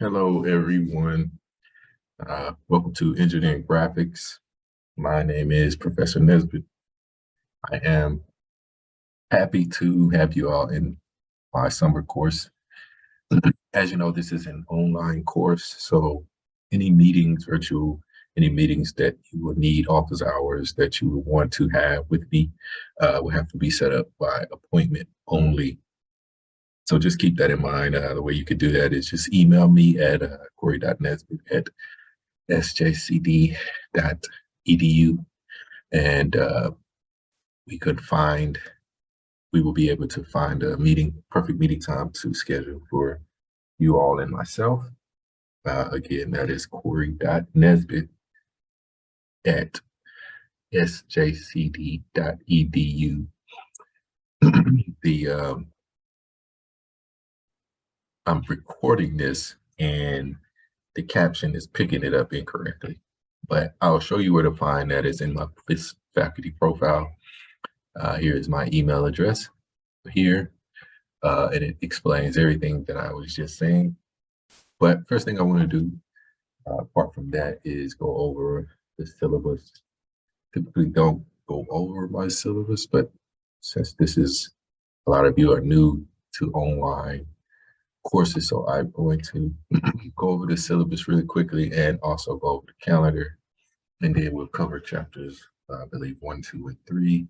Hello, everyone. Welcome to Engineering Graphics. My name is Professor Nesbitt. I am happy to have you all in my summer course. As you know, this is an online course, so any meetings, any meetings that you will need, office hours that you will want to have with me will have to be set up by appointment only. So just keep that in mind. The way you could do that is just email me at corey.nesbitt@sjcd.edu, and we will be able to find a perfect meeting time to schedule for you all and myself. Again, that is corey.nesbitt@sjcd.edu. I'm recording this and the caption is picking it up incorrectly, but I'll show you where to find that. Is in my faculty profile. Here is my email address here, and it explains everything that I was just saying. But first thing I want to do, apart from that, is go over the syllabus. Typically don't go over my syllabus, but since a lot of you are new to online courses, so I'm going to go over the syllabus really quickly and also go over the calendar, and then we'll cover chapters, I believe 1, 2, and 3,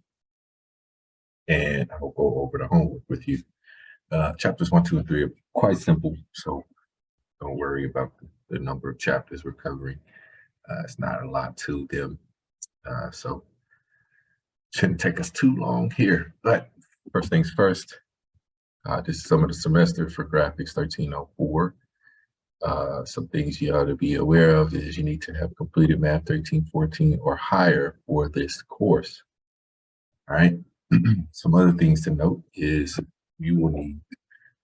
and I'll go over the homework with you. Chapters 1, 2, and 3 are quite simple, so don't worry about the number of chapters we're covering. It's not a lot to them, so shouldn't take us too long here. But first things first, this is some of the semester for Graphics 1304. Some things you ought to be aware of is you need to have completed Math 1314 or higher for this course. All right. Some other things to note is you will need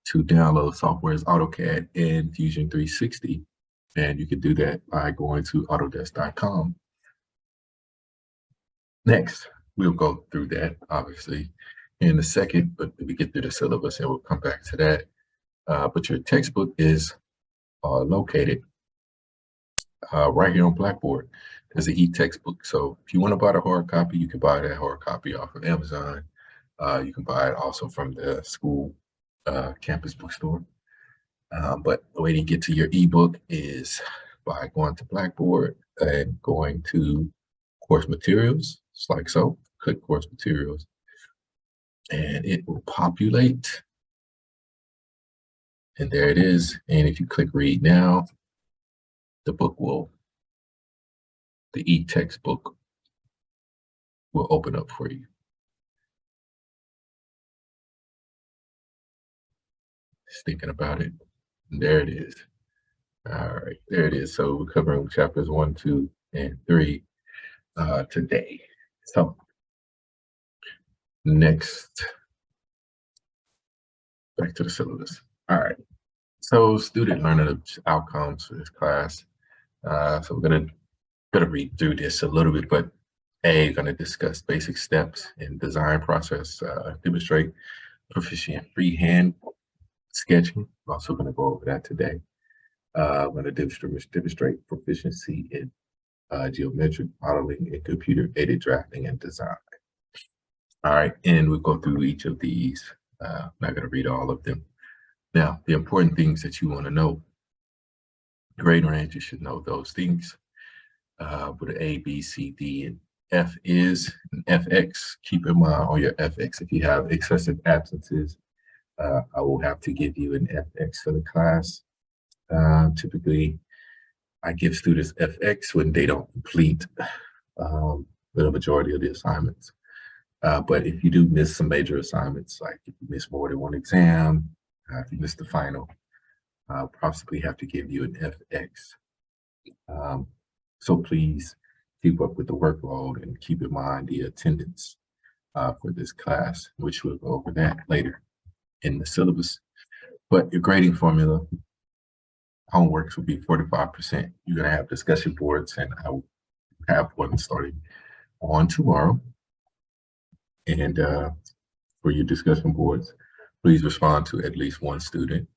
to download softwares AutoCAD and Fusion 360, and you can do that by going to autodesk.com. Next, we'll go through that obviously in a second, but we get through the syllabus and we'll come back to that. But your textbook is located right here on Blackboard. There's an e-textbook. So if you want to buy the hard copy, you can buy that hard copy off of Amazon. You can buy it also from the school campus bookstore. But the way to get to your ebook is by going to Blackboard and going to course materials, just like so. Click course materials, and it will populate. And there it is. And if you click read now, the e-textbook will open up for you. Just thinking about it. And there it is. All right, there it is. So we're covering chapters 1, 2, and 3 today. So next, back to the syllabus. All right. So student learning outcomes for this class. So we're gonna read through this a little bit, but gonna discuss basic steps in design process, demonstrate proficient freehand sketching. Also gonna go over that today. I'm gonna demonstrate proficiency in geometric modeling and computer aided drafting and design. All right, and we'll go through each of these. I'm not gonna read all of them. Now, the important things that you want to know: grade range, you should know those things. What an A, B, C, D, and F is, and FX, keep in mind on your FX. If you have excessive absences, I will have to give you an FX for the class. Typically, I give students FX when they don't complete the majority of the assignments. But if you do miss some major assignments, like if you miss more than one exam, if you miss the final, I'll possibly have to give you an FX. So please keep up with the workload and keep in mind the attendance for this class, which we'll go over that later in the syllabus. But your grading formula, homeworks will be 45%. You're gonna have discussion boards, and I will have one starting on tomorrow. And for your discussion boards, please respond to at least one student.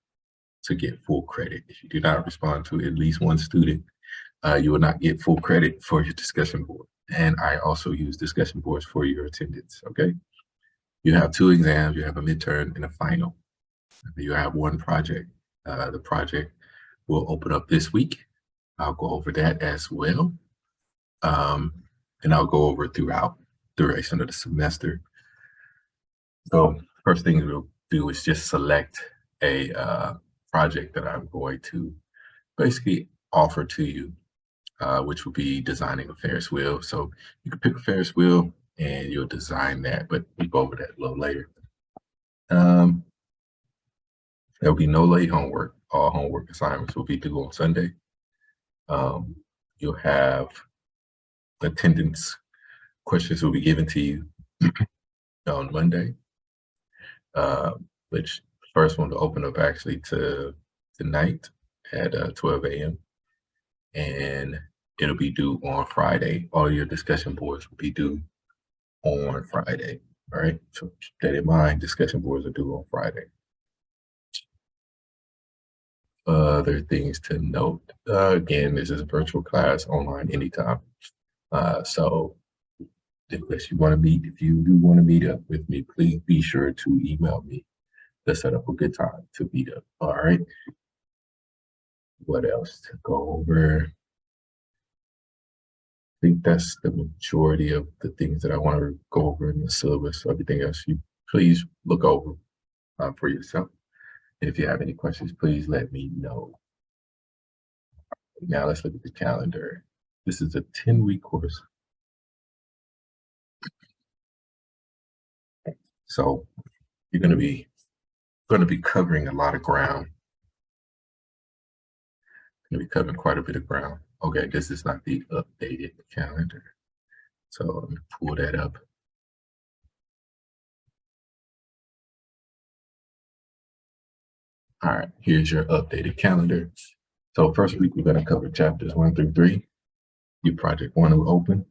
to get full credit. If you do not respond to at least one student, you will not get full credit for your discussion board. And I also use discussion boards for your attendance, okay? You have 2 exams, you have a midterm and a final. You have 1 project. The project will open up this week. I'll go over that as well. And I'll go over throughout the duration of the semester. So first thing we'll do is just select a project that I'm going to basically offer to you, which will be designing a Ferris wheel. So you can pick a Ferris wheel and you'll design that, but we'll go over that a little later. There'll be no late homework. All homework assignments will be due on Sunday. You'll have attendance questions will be given to you on Monday, which first one to open up actually to tonight at 12 a.m. And it'll be due on Friday. All your discussion boards will be due on Friday. All right, so keep that in mind. Discussion boards are due on Friday. Other things to note, again, this is a virtual class online anytime. So if you want to meet, if you do want to meet up with me, please be sure to email me to set up a good time to meet up. All right. What else to go over? I think that's the majority of the things that I want to go over in the syllabus. Everything else, you please look over for yourself. And if you have any questions, please let me know. Now let's look at the calendar. This is a 10-week course. So you're going to be covering a lot of ground. Going to be covering quite a bit of ground. Okay, this is not the updated calendar. So let me pull that up. All right, here's your updated calendar. So first week, we're going to cover chapters 1 through 3. Your project 1 will open.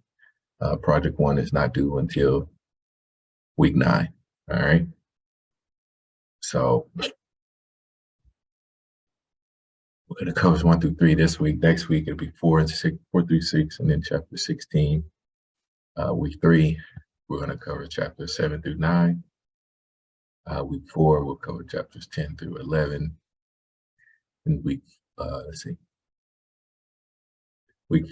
Project 1 is not due until week 9. All right. So we're going to cover 1 through 3 this week. Next week, it'll be 4 through 6, and then chapter 16. Week 3, we're going to cover chapters 7 through 9. Week 4, we'll cover chapters 10 through 11. And week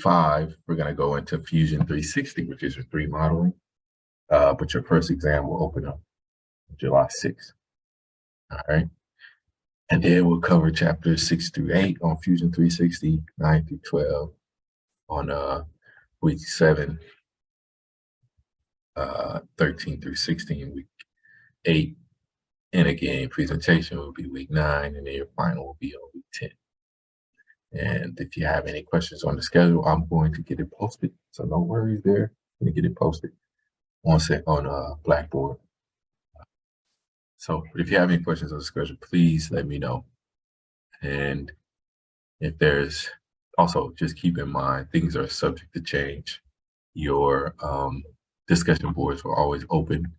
5, we're going to go into Fusion 360, which is your 3 modeling. But your first exam will open up July 6th. All right. And then we'll cover chapters 6 through 8 on Fusion 360, 9 through 12 on week 7, 13 through 16, week 8. And again, presentation will be week 9, and then your final will be on week 10. And if you have any questions on the schedule, I'm going to get it posted. So no worries there. I'm going to get it posted on Blackboard. So if you have any questions on the schedule, please let me know. And if there's also, just keep in mind, things are subject to change. Your discussion boards will always open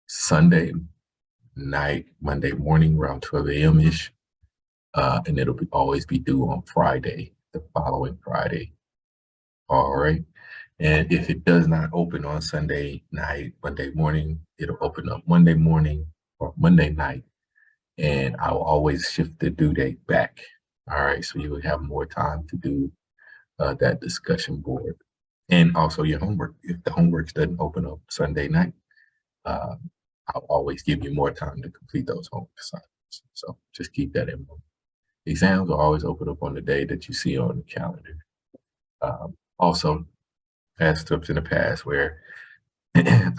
Sunday night, Monday morning around 12 a.m.-ish. And it'll always be due on Friday, the following Friday. All right. And if it does not open on Sunday night, Monday morning, it'll open up Monday morning or Monday night. And I will always shift the due date back. All right. So you will have more time to do that discussion board. And also your homework. If the homework doesn't open up Sunday night, I'll always give you more time to complete those homework assignments. So just keep that in mind. Exams will always open up on the day that you see on the calendar. Also, past tips in the past where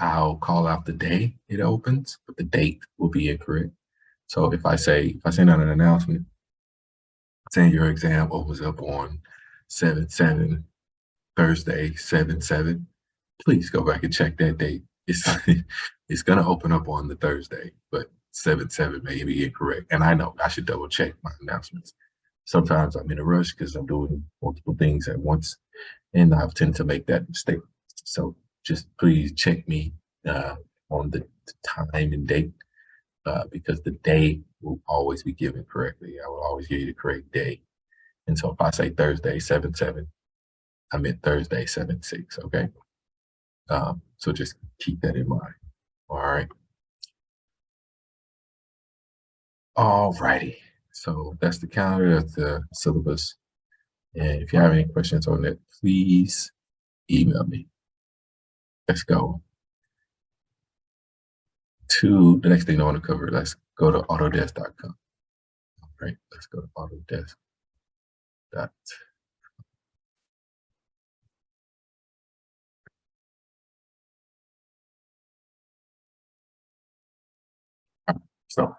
I'll call out the day it opens, but the date will be incorrect. So if I send out an announcement saying your exam opens up on 7/7, Thursday, 7/7, please go back and check that date. It's going to open up on the Thursday, but 7/7 may be incorrect. And I know I should double check my announcements. Sometimes I'm in a rush because I'm doing multiple things at once, and I tend to make that mistake. So just please check me on the time and date because the day will always be given correctly. I will always give you the correct day. And so if I say Thursday 7/7, I meant Thursday 7/6. Okay. So just keep that in mind. All right. All righty. So that's the calendar, that's the syllabus. And if you have any questions on it, please email me. Let's go to the next thing I want to cover. Let's go to autodesk.com. All right, let's go to autodesk. So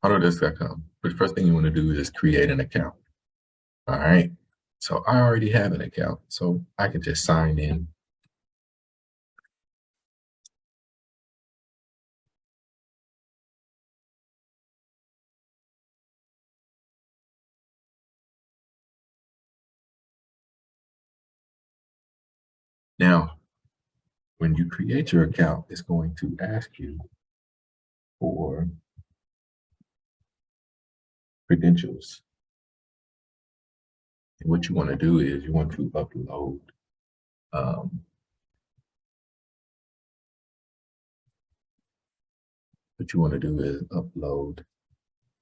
autodesk.com. But the first thing you want to do is create an account. All right. So I already have an account, so I can just sign in. Now, when you create your account, it's going to ask you for credentials. And what you want to do is you want to upload what you want to do is upload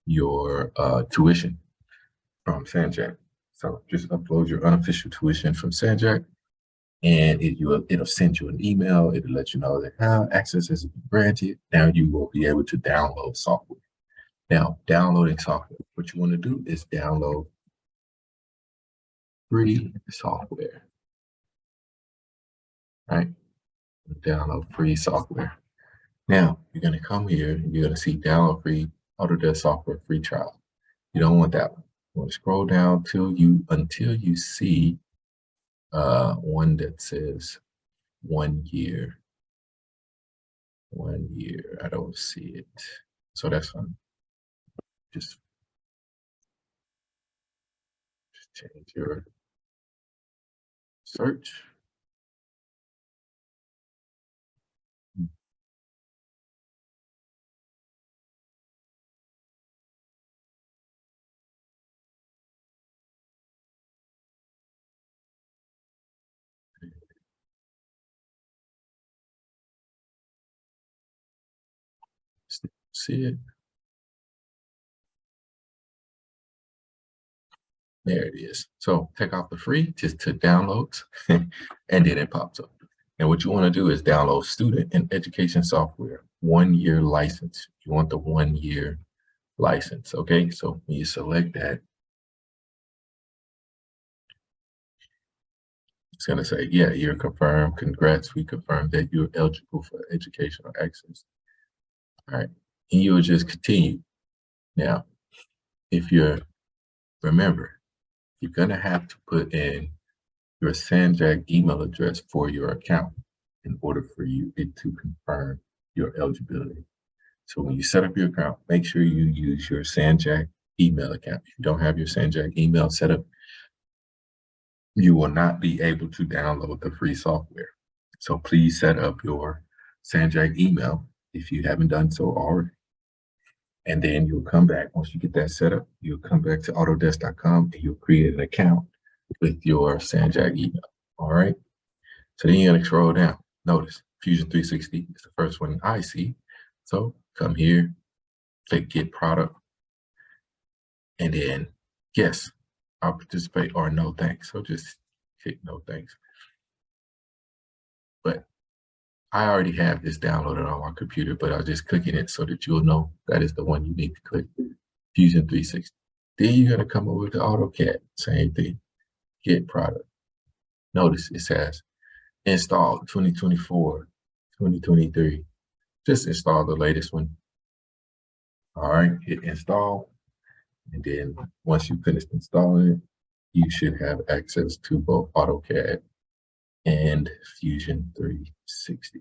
your tuition from Sanjak. So just upload your unofficial tuition from Sanjak, and it'll send you an email. It'll let you know that access has been granted. Now you will be able to download software. Now, downloading software, what you want to do is download free software, right? Download free software. Now, you're going to come here and you're going to see download free Autodesk software free trial. You don't want that one. You want to scroll down until you see one that says 1 year. 1 year. I don't see it. So that's fine. Just change your search. See it? There it is. So take off the free just to downloads, and then it pops up. And what you want to do is download student and education software 1 year license. You want the 1 year license. Okay. So when you select that, it's going to say, yeah, you're confirmed. Congrats. We confirm that you're eligible for educational access. All right. And you will just continue. Now, remember, you're going to have to put in your Sanjak email address for your account in order for it to confirm your eligibility. So when you set up your account, make sure you use your Sanjak email account. If you don't have your Sanjak email set up, you will not be able to download the free software. So please set up your Sanjak email if you haven't done so already. And then you'll come back, once you get that set up, you'll come back to autodesk.com and you'll create an account with your Sanjak email. All right. So then you're going to scroll down. Notice Fusion 360 is the first one I see. So come here, click Get Product, and then yes, I'll participate or no thanks. So just click no thanks. But I already have this downloaded on my computer, but I'll just click it so that you'll know that is the one you need to click, Fusion 360. Then you're going to come over to AutoCAD, same thing, Get Product. Notice it says install 2024, 2023. Just install the latest one. All right, hit install. And then once you finish installing it, you should have access to both AutoCAD and Fusion 360.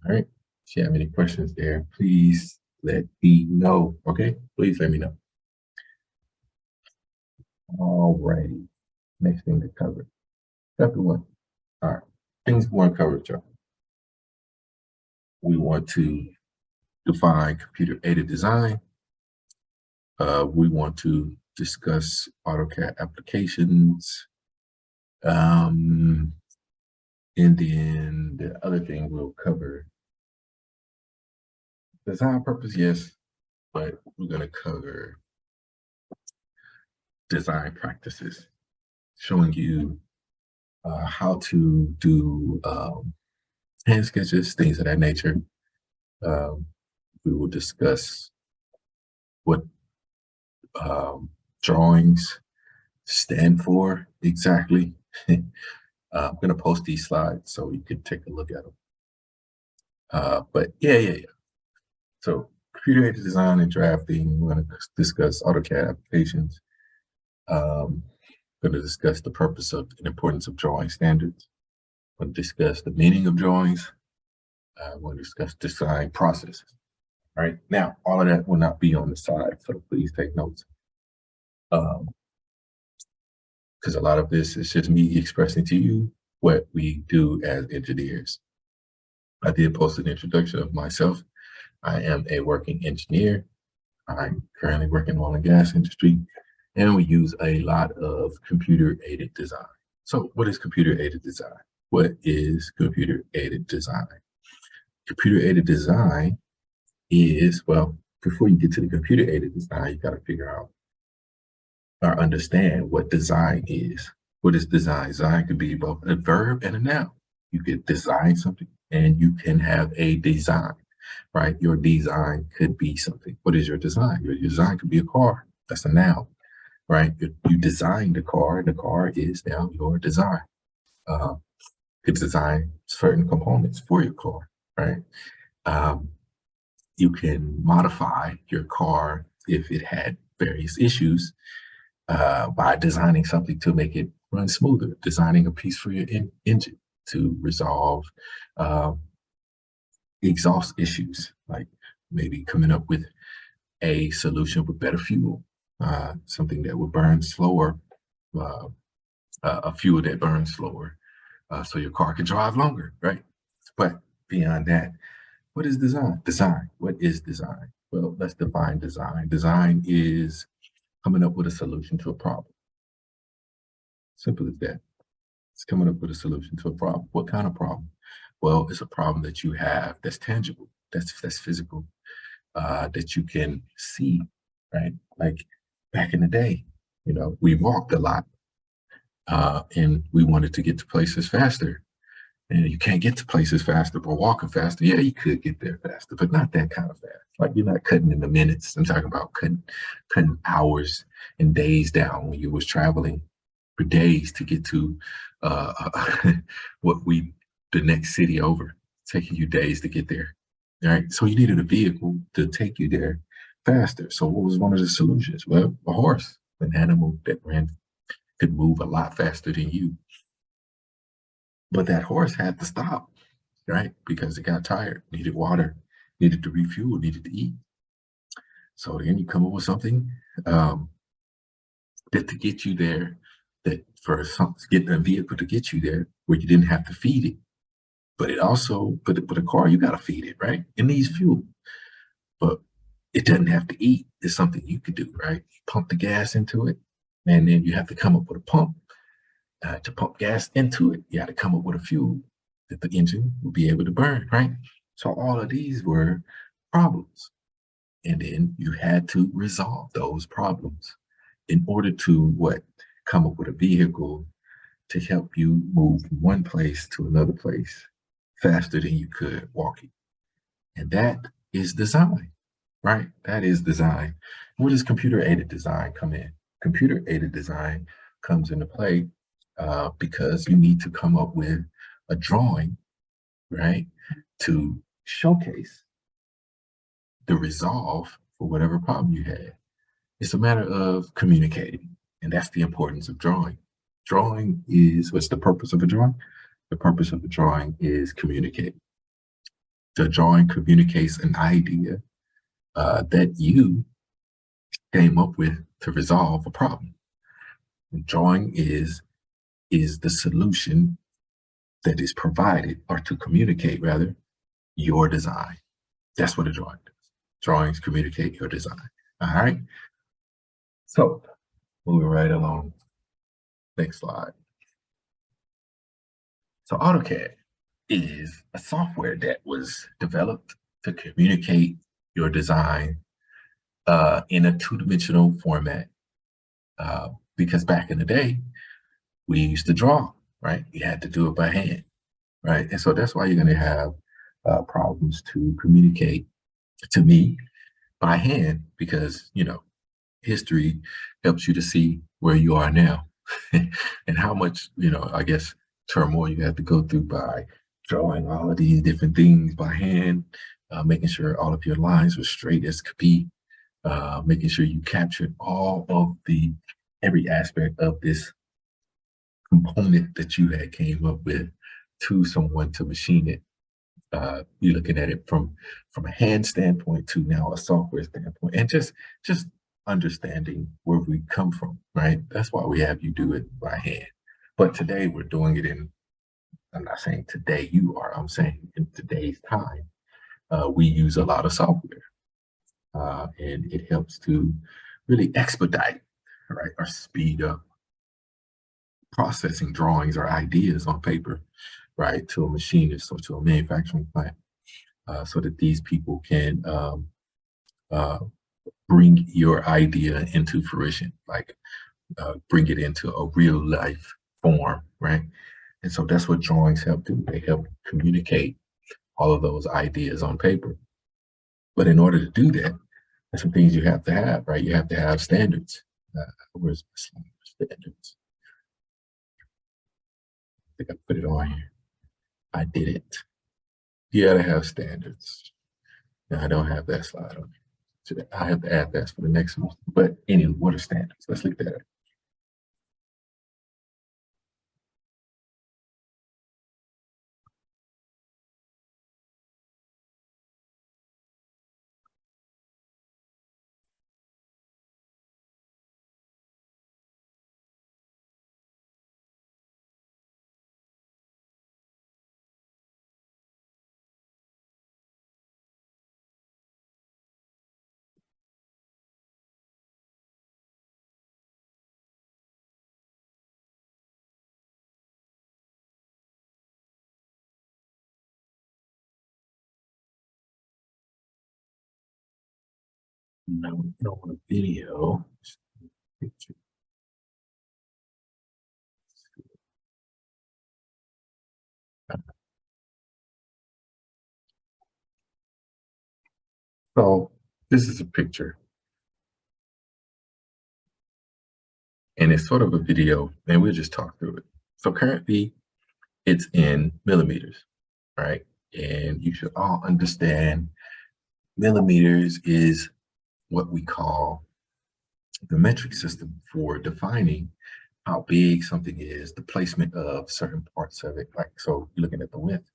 All right. If you have any questions there, please let me know. Okay, please let me know. All righty. Next thing to cover. Chapter 1. All right. Things we want to cover, y'all. we want to define computer-aided design. We want to discuss AutoCAD applications. And then the other thing we'll cover, design purpose, yes, but we're going to cover design practices, showing you how to do hand sketches, things of that nature. We will discuss what drawings stand for exactly. I'm going to post these slides so you can take a look at them. But yeah. So computer-aided design and drafting, we're going to discuss AutoCAD applications. Going to discuss the purpose of and importance of drawing standards. We're going to discuss the meaning of drawings. We're going to discuss design processes. All right, now all of that will not be on the side, so please take notes. Because a lot of this is just me expressing to you what we do as engineers. I did post an introduction of myself. I am a working engineer. I'm currently working in the oil and gas industry, and we use a lot of computer-aided design. So what is computer-aided design? What is computer-aided design? Computer-aided design is, well, before you get to the computer-aided design, you got to figure out or understand what design is. What is design? Design could be both a verb and a noun. You could design something and you can have a design, right? Your design could be something. What is your design? Your design could be a car. That's a noun, right? You design the car is now your design. You could design certain components for your car, right? You can modify your car if it had various issues by designing something to make it run smoother, designing a piece for your engine to resolve exhaust issues, like maybe coming up with a solution with better fuel, something that will burn slower, a fuel that burns slower, so your car can drive longer, right? But beyond that, what is design? Design. What is design? Well, let's define design. Design is coming up with a solution to a problem. Simple as that. It's coming up with a solution to a problem. What kind of problem? Well, it's a problem that you have that's tangible, that's physical, that you can see, right? Like back in the day, we walked a lot and we wanted to get to places faster. And you can't get to places faster by walking faster. Yeah, you could get there faster, but not that kind of fast. Like you're not cutting in the minutes. I'm talking about cutting hours and days down when you was traveling for days to get to the next city over, taking you days to get there. All right. So you needed a vehicle to take you there faster. So what was one of the solutions? Well, a horse, an animal that could move a lot faster than you. But that horse had to stop, right? Because it got tired, needed water, needed to refuel, needed to eat. So then you come up with something that to get you there, get a vehicle to get you there where you didn't have to feed it. But it also, but a car, you got to feed it, right? It needs fuel. But it doesn't have to eat. It's something you could do, right? You pump the gas into it, and then you have to come up with a pump. To pump gas into it, you had to come up with a fuel that the engine would be able to burn, right? So all of these were problems. And then you had to resolve those problems in order to come up with a vehicle to help you move from one place to another place faster than you could walking. And that is design, right? That is design. Where does computer-aided design come in? Computer-aided design comes into play because you need to come up with a drawing, right, to showcase the resolve for whatever problem you had. It's a matter of communicating, and that's the importance of drawing. Drawing is, what's the purpose of a drawing? The purpose of the drawing is communicate. The drawing communicates an idea that you came up with to resolve a problem. Drawing is the solution that is provided, or to communicate rather, your design. That's what a drawing does. Drawings communicate your design. All right. So moving right along. Next slide. So AutoCAD is a software that was developed to communicate your design in a two-dimensional format. Because back in the day, we used to draw, right? You had to do it by hand, right? And so that's why you're going to have problems to communicate to me by hand, because, you know, history helps you to see where you are now and how much, you know, I guess, turmoil you have to go through by drawing all of these different things by hand, making sure all of your lines were straight as could be, making sure you captured all of every aspect of this component that you had came up with to someone to machine it. You're looking at it from a hand standpoint to now a software standpoint, and just understanding where we come from, right? That's why we have you do it by hand. But today we're doing it in, I'm not saying today you are, I'm saying in today's time, we use a lot of software, and it helps to really expedite, right, or speed up processing drawings or ideas on paper, right, to a machinist or to a manufacturing plant, so that these people can uh, bring your idea into fruition, like bring it into a real life form, right? And so that's what drawings help do. They help communicate all of those ideas on paper. But in order to do that, there's some things you have to have, right? You have to have standards. Where's my slide? Standards? I think I put it on here. I didn't. You gotta have standards. Now, I don't have that slide on here. So I have to add that for the next one. But anyway, what are standards? Let's look at that. No, no video. So this is a picture, and it's sort of a video, and we'll just talk through it. So currently, it's in millimeters, right? And you should all understand millimeters is what we call the metric system for defining how big something is, the placement of certain parts of it. Like, so you're looking at the width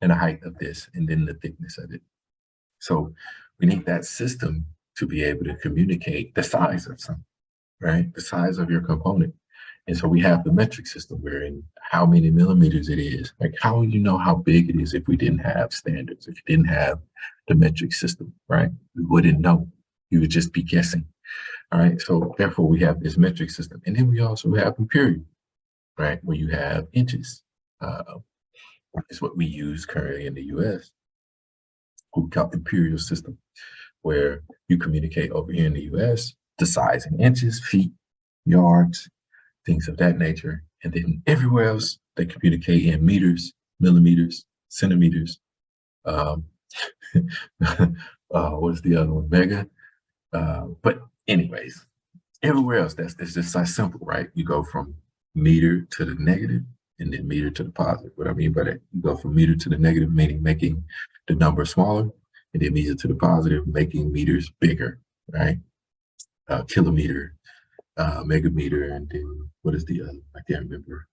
and the height of this, and then the thickness of it. So we need that system to be able to communicate the size of something, right? The size of your component. And so we have the metric system wherein how many millimeters it is. Like, how would you know how big it is if we didn't have standards, if you didn't have the metric system, right? We wouldn't know. You would just be guessing. All right. So therefore we have this metric system. And then we also have imperial, right? Where you have inches. Is what we use currently in the US. We call imperial system, where you communicate over here in the US the size in inches, feet, yards, things of that nature. And then everywhere else, they communicate in meters, millimeters, centimeters. Um, what's the other one? Mega. But anyways, everywhere else, it's just so simple, right? You go from meter to the negative and then meter to the positive. What I mean by that, you go from meter to the negative, meaning making the number smaller, and then meter to the positive, making meters bigger, right? Kilometer, megameter, and then what is the other? I can't remember.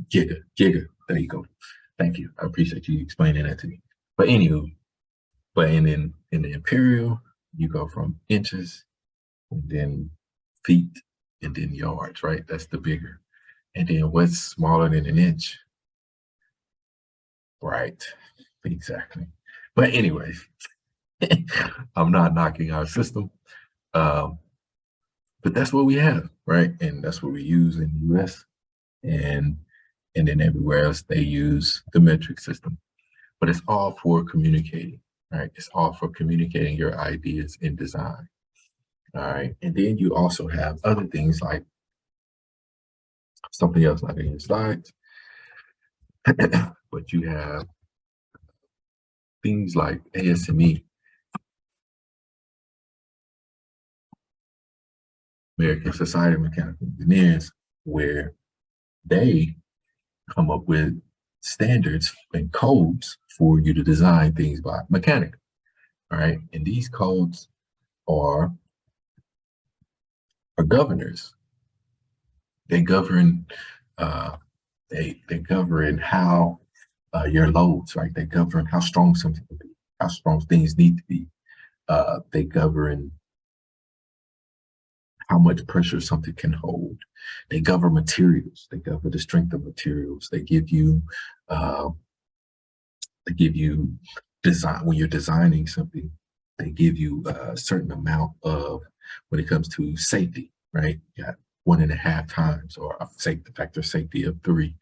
Giga. There you go. Thank you. I appreciate you explaining that to me. But anywho, but in the imperial, you go from inches, and then feet, and then yards, right? That's the bigger. And then what's smaller than an inch? Right. Exactly. But anyway, I'm not knocking our system. Um, but that's what we have, right? And that's what we use in the US and then everywhere else they use the metric system. But it's all for communicating, right? It's all for communicating your ideas in design. All right. And then you also have other things like something else not in your slides, but you have things like ASME, American Society of Mechanical Engineers, where they come up with standards and codes for you to design things by mechanic. All right. And these codes are governors. They govern they govern how your loads, right? They govern how strong something can be, how strong things need to be. They govern how much pressure something can hold. They govern materials. They govern the strength of materials. Uh, they give you design when you're designing something. They give you a certain amount of when it comes to safety, right? You got 1.5 times or a safety factor safety of 3,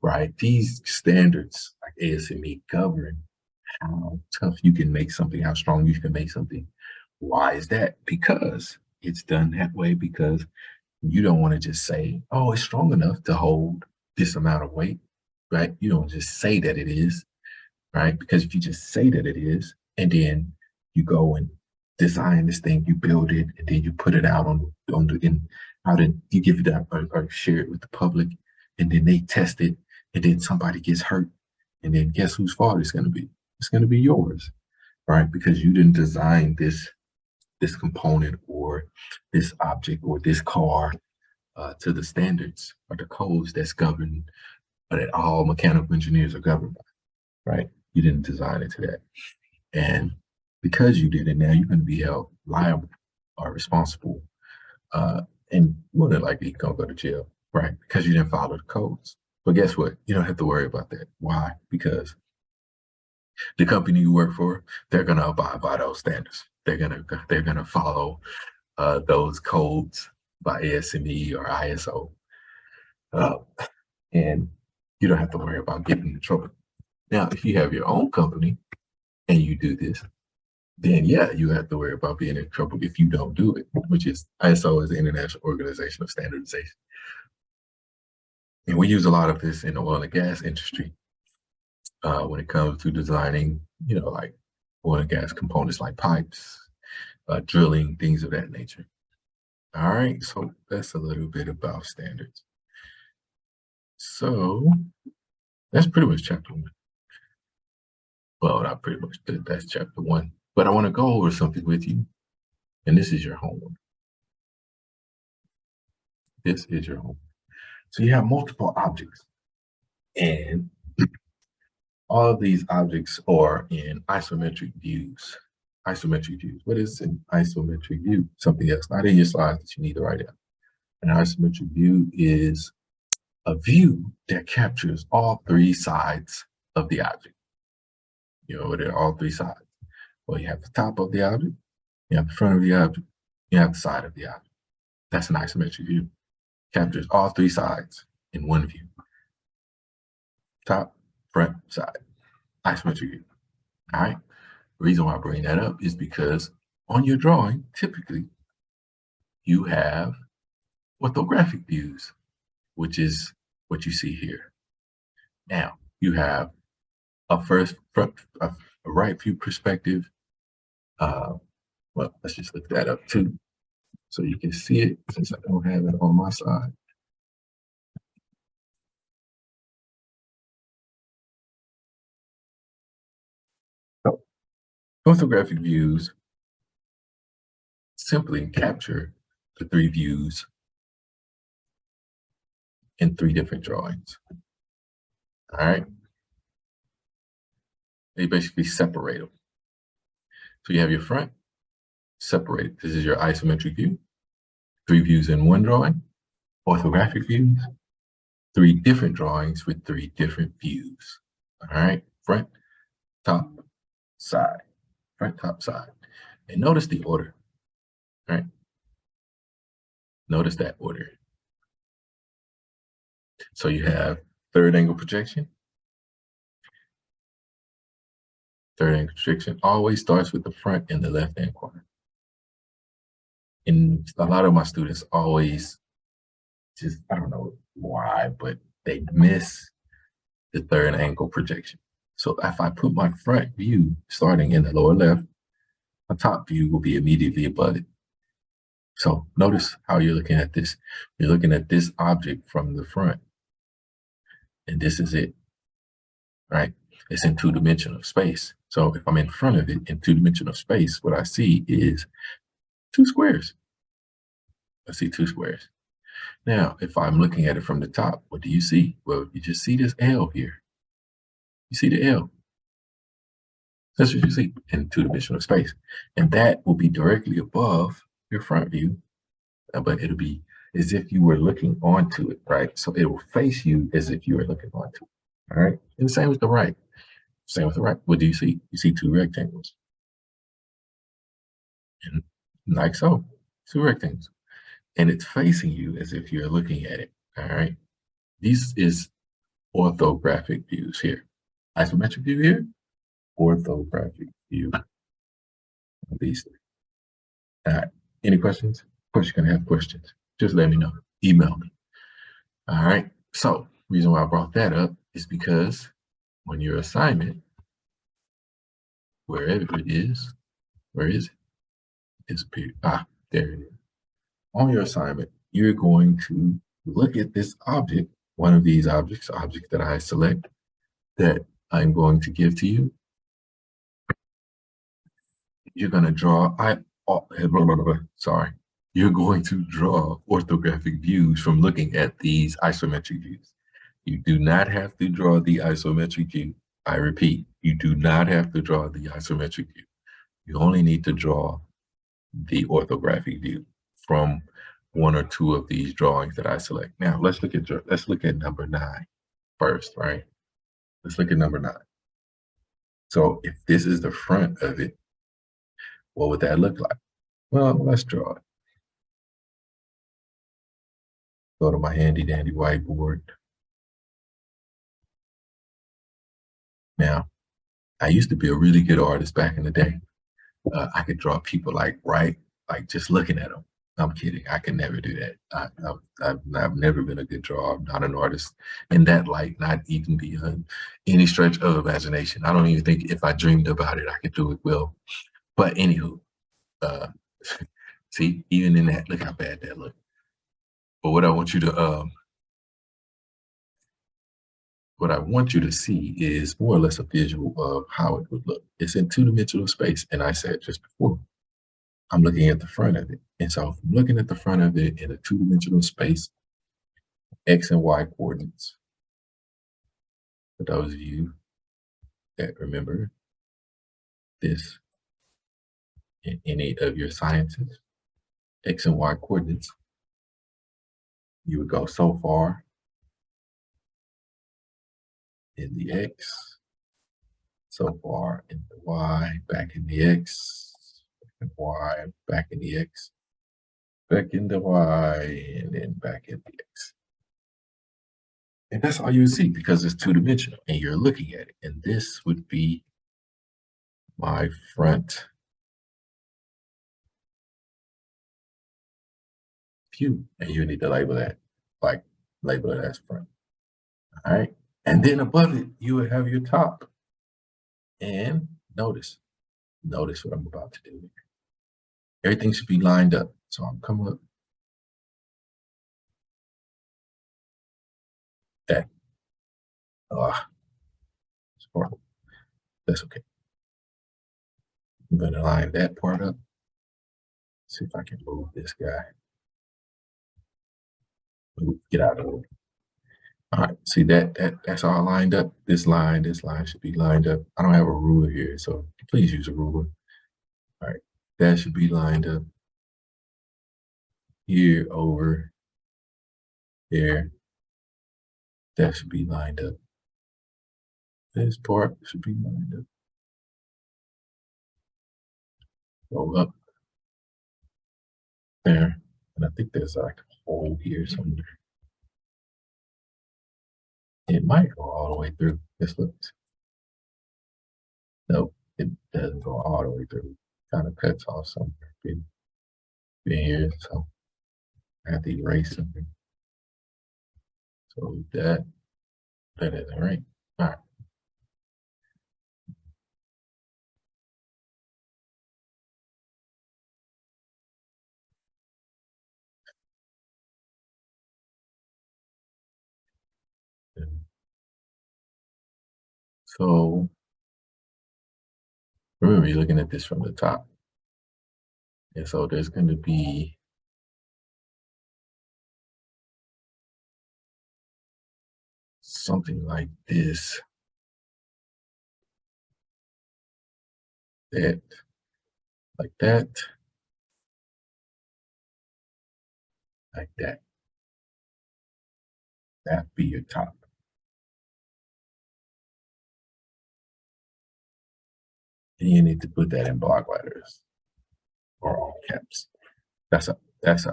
right? These standards like ASME govern how tough you can make something, how strong you can make something. Why is that? Because it's done that way because you don't want to just say, oh, it's strong enough to hold this amount of weight, right? You don't just say that it is, right? Because if you just say that it is, and then you go and design this thing, you build it, and then you put it out on the in out and you give it out or share it with the public, and then they test it, and then somebody gets hurt, and then guess whose fault it's going to be? It's going to be yours, right? Because you didn't design this component or this object or this car to the standards or the codes that's governed, or that all mechanical engineers are governed by, right? You didn't design it to that. And because you did it, now you're going to be held liable or responsible. Uh, and more than likely, you're going to go to jail, right? Because you didn't follow the codes. But guess what? You don't have to worry about that. Why? Because the company you work for, they're going to abide by those standards. They're gonna follow those codes by ASME or ISO, uh, and you don't have to worry about getting in trouble. Now, if you have your own company and you do this, then yeah, you have to worry about being in trouble if you don't do it, which is ISO is the International Organization of Standardization. And we use a lot of this in the oil and gas industry when it comes to designing, like oil and gas components like pipes, drilling, things of that nature. All right, so that's a little bit about standards. So that's pretty much chapter 1. Well, not pretty much, that's chapter 1. But I want to go over something with you, and this is your homework. This is your homework. So you have multiple objects, and all of these objects are in isometric views. Isometric views. What is an isometric view? Something else, not in your slides that you need to write down. An isometric view is a view that captures all 3 sides of the object. They're all 3 sides. Well, you have the top of the object, you have the front of the object, you have the side of the object. That's an isometric view. Captures all 3 sides in one view. Top, front, side. Isometric view. All right. The reason why I bring that up is because on your drawing, typically, you have orthographic views, which is what you see here. Now, you have a right view perspective. Well, let's just look that up too, so you can see it since I don't have it on my side. So, orthographic views simply capture the 3 views in 3 different drawings. All right. They basically separate them. So you have your front separated. This is your isometric view. 3 views in one drawing. Orthographic views. 3 different drawings with 3 different views. All right. Front, top, side, front, top, side. And notice the order, right? Notice that order. So you have third angle projection. Third angle projection always starts with the front and the left-hand corner. And a lot of my students always just, I don't know why, but they miss the third angle projection. So if I put my front view starting in the lower left, my top view will be immediately above it. So notice how you're looking at this. You're looking at this object from the front, and this is it, right? It's in two-dimensional space. So if I'm in front of it in two-dimensional space, what I see is two squares. I see two squares. Now, if I'm looking at it from the top, what do you see? Well, you just see this L here. You see the L. That's what you see in two-dimensional space. And that will be directly above your front view, but it'll be as if you were looking onto it, right? So it will face you as if you were looking onto it, all right? And the same with the right. Same with the right. What do you see? You see two rectangles. And like so, two rectangles. And it's facing you as if you're looking at it, all right? These is orthographic views here. Isometric view here, orthographic view of these three. All right, any questions? Of course, you're gonna have questions. Just let me know, email me. All right, so reason why I brought that up is because on your assignment, wherever it is, where is it? Disappeared. Ah, there it is. On your assignment, you're going to look at this object, one of these objects that I select that I'm going to give to you. You're going to draw, sorry, you're going to draw orthographic views from looking at these isometric views. You do not have to draw the isometric view. I repeat, you do not have to draw the isometric view. You only need to draw the orthographic view from one or two of these drawings that I select. Now let's look at number 9 first, right? Let's look at number 9. So if this is the front of it, what would that look like? Well, let's draw it. Go to my handy dandy whiteboard. Now, I used to be a really good artist back in the day. I could draw people like just looking at them. I'm kidding. I can never do that. I've never been a good drawer. I'm not an artist in that light, not even beyond any stretch of imagination. I don't even think if I dreamed about it, I could do it well. But anywho, uh, see, even in that, look how bad that looked. But what I want you to see is more or less a visual of how it would look. It's in two-dimensional space, and I said just before, I'm looking at the front of it. And so if I'm looking at the front of it in a two-dimensional space, X and Y coordinates. For those of you that remember this in any of your sciences, X and Y coordinates, you would go so far in the X, so far in the Y, back in the X, back in Y, back in the X, back in the Y, and then back in the X. And that's all you see because it's two-dimensional and you're looking at it. And this would be my front view. And you need to label that, label it as front. All right. And then above it, you would have your top. And notice what I'm about to do. Everything should be lined up. So I'm coming up. That. That's okay. I'm going to line that part up. See if I can move this guy. Get out of the way. All right, see that's all lined up. This line should be lined up. I don't have a ruler here, so please use a ruler. All right, that should be lined up here, over there. That should be lined up. This part should be lined up Go up there. And I think there's like a hole here somewhere. It might go all the way through. This looks. Nope, it doesn't go all the way through. Kind of cuts off somewhere in here. So I have to erase something. So that isn't right. All right. So remember, you're looking at this from the top. And so there's going to be something like this. That, like that. Like that. That'd be your top. And you need to put that in block letters or all caps. That's a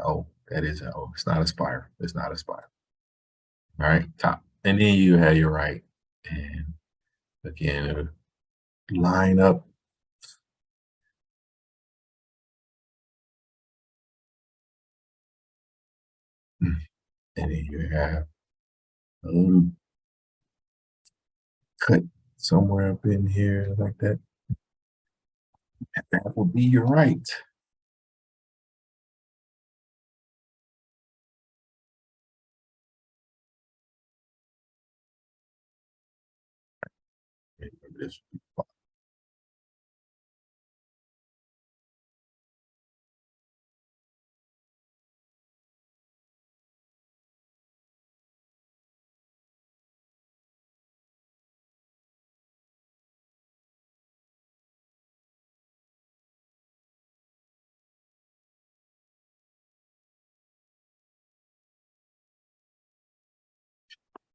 O. That is an O. It's not a spiral. It's not a spiral. All right, top. And then you have your right. And again, it'll line up. And then you have a little cut somewhere up in here like that. And that will be your right. This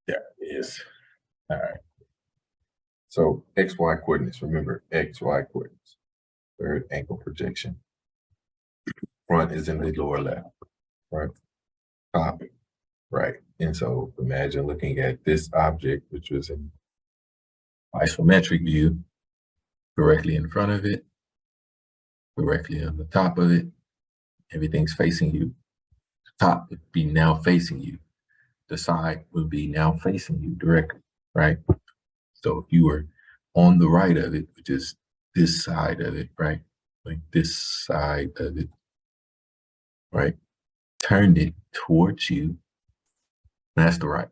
there it is. All right. So XY coordinates, remember XY coordinates. Third angle projection. Front is in the lower left, right? Top, right. And so imagine looking at this object, which was in isometric view, directly in front of it, directly on the top of it. Everything's facing you. The top would be now facing you. The side would be now facing you directly, right? So if you were on the right of it, which is this side of it, right? Like this side of it, right? Turned it towards you. That's the right.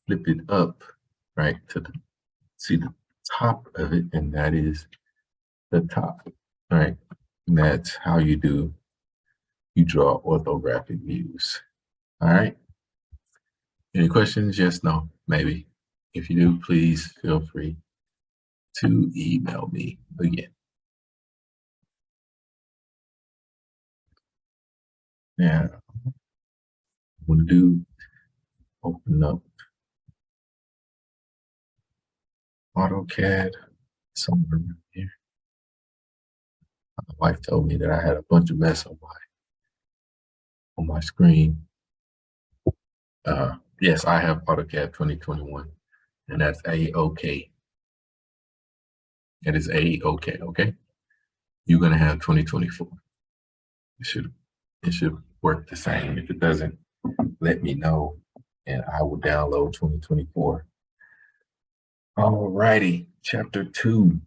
Flip it up, right? To the, see the top of it, and that is the top, right? And that's how you draw orthographic views. All right. Any questions? Yes, no, maybe. If you do, please feel free to email me again. Now, I'm going to open up AutoCAD somewhere around here. My wife told me that I had a bunch of mess on my screen. Yes, I have AutoCAD 2021, and that's A-OK. It is A-OK, okay? You're gonna have 2024. It should work the same. If it doesn't, let me know, and I will download 2024. All righty, chapter 2.